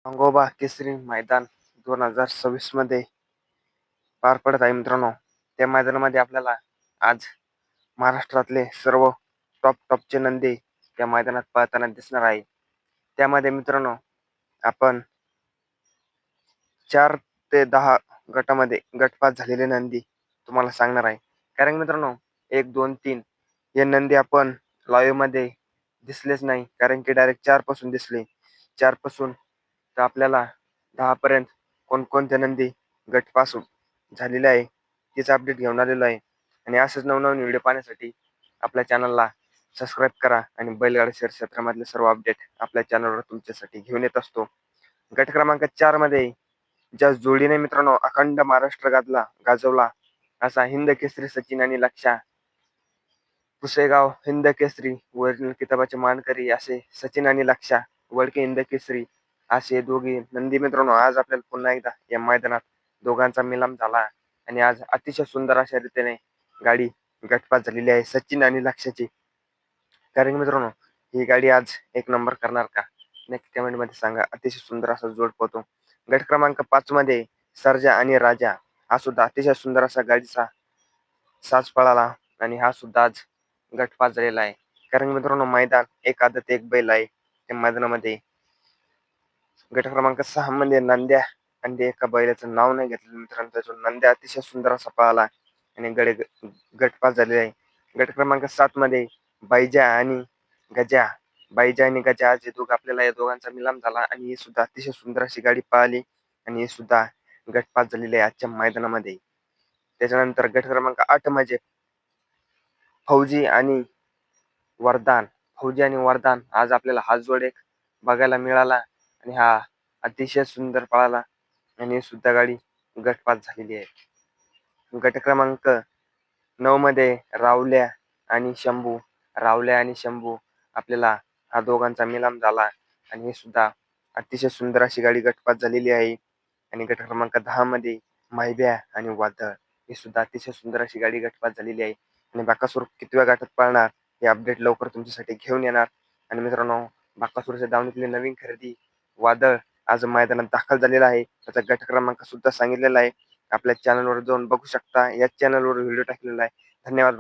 अंगोबा केसरी मैदान 2026 मध्ये पार पडत आहे मित्रांनो. त्या मैदानामध्ये आपल्याला आज महाराष्ट्रातले सर्व टॉपचे नंदी त्या मैदानात पळताना दिसणार आहे. त्यामध्ये मित्रांनो आपण 4 ते 10 गटामध्ये गटपास झालेले नंदी तुम्हाला सांगणार आहे. कारण मित्रांनो 1, 2, 3 हे नंदी आपण लाईव्ह मध्ये दिसलेच नाही, कारण की डायरेक्ट 4 पासून दिसले. 4 पासून तर आपल्याला 10 पर्यंत कोणकोणते नंदी गटपास झालेले आहे तीच अपडेट घेऊन आलेलो आहे. आणि असंच नवनवीन व्हिडिओ पाहण्यासाठी आपल्या चॅनलला सबस्क्राईब करा आणि बैलगाडी शर्यत क्षेत्रामधले सर्व अपडेट आपल्या चॅनलवर तुमच्यासाठी घेऊन येत असतो. गट क्रमांक 4 मध्ये ज्या जोडीने मित्रांनो अखंड महाराष्ट्र गाजवला असा हिंद केसरी सचिन आणि लक्षा, पुसेगाव हिंद केसरी वरील किताबाचे मानकरी असे सचिन आणि लक्षा, वडके हिंद केसरी असे दोघे नंदी मित्रांनो आज आपल्याला पुन्हा एकदा या मैदानात दोघांचा मिलाम झाला. आणि आज अतिशय सुंदर अशा रीतीने गाडी गटपास झालेली आहे सचिन आणि लक्षाची. कारण मित्रांनो ही गाडी आज एक नंबर करणार का, नक्की कमेंट मध्ये सांगा. अतिशय सुंदर असा जोड पोहतो. गट क्रमांक 5 मध्ये सर्जा आणि राजा हा सुद्धा अतिशय सुंदर असा गाडीचा साज पळाला आणि हा सुद्धा आज गटपास झालेला आहे. कारण मित्रांनो मैदान एक आदत एक बैल आहे. त्या मैदानामध्ये गट क्रमांक 6 मध्ये नंद्या आणि एका बैलाचं नाव नाही घेतलं मित्रांनो, त्याचा नंद्या अतिशय सुंदर असा पळाला आणि गटपास झालेला आहे. गट क्रमांक 7 मध्ये बैजा आणि गजा, बैजा आणि गजा आज हे दोघं आपल्याला या दोघांचा मिलाम झाला आणि ही सुद्धा अतिशय सुंदर अशी गाडी पळाली आणि ही सुद्धा गटपास झालेली आहे आजच्या मैदानामध्ये. त्याच्यानंतर गट क्रमांक 8 मध्ये फौजी आणि वरदान आज आपल्याला हा जोड एक बघायला मिळाला आणि हा अतिशय सुंदर पळाला आणि सुद्धा गाडी गटपास झालेली आहे. गट क्रमांक 9 मध्ये रावल्या आणि शंभू आपल्याला हा दोघांचा मिलाम झाला आणि हे सुद्धा अतिशय सुंदर अशी गाडी गटपास झालेली आहे. आणि गट क्रमांक 10 मध्ये माहिब्या आणि वादळ ही सुद्धा अतिशय सुंदर अशी गाडी गटपास झालेली आहे. आणि बाकासूर कितव्या गटात पळणार हे अपडेट लवकर तुमच्यासाठी घेऊन येणार. आणि मित्रांनो बाकासूरच्या दावणीतली नवीन खरेदी वादळ आज मैदानात दाखल झालेला आहे. त्याचा गट क्रमांक सुद्धा सांगितलेला आहे. आपल्या चॅनलवर जाऊन बघू शकता. या चॅनलवर व्हिडिओ टाकलेला आहे. धन्यवाद.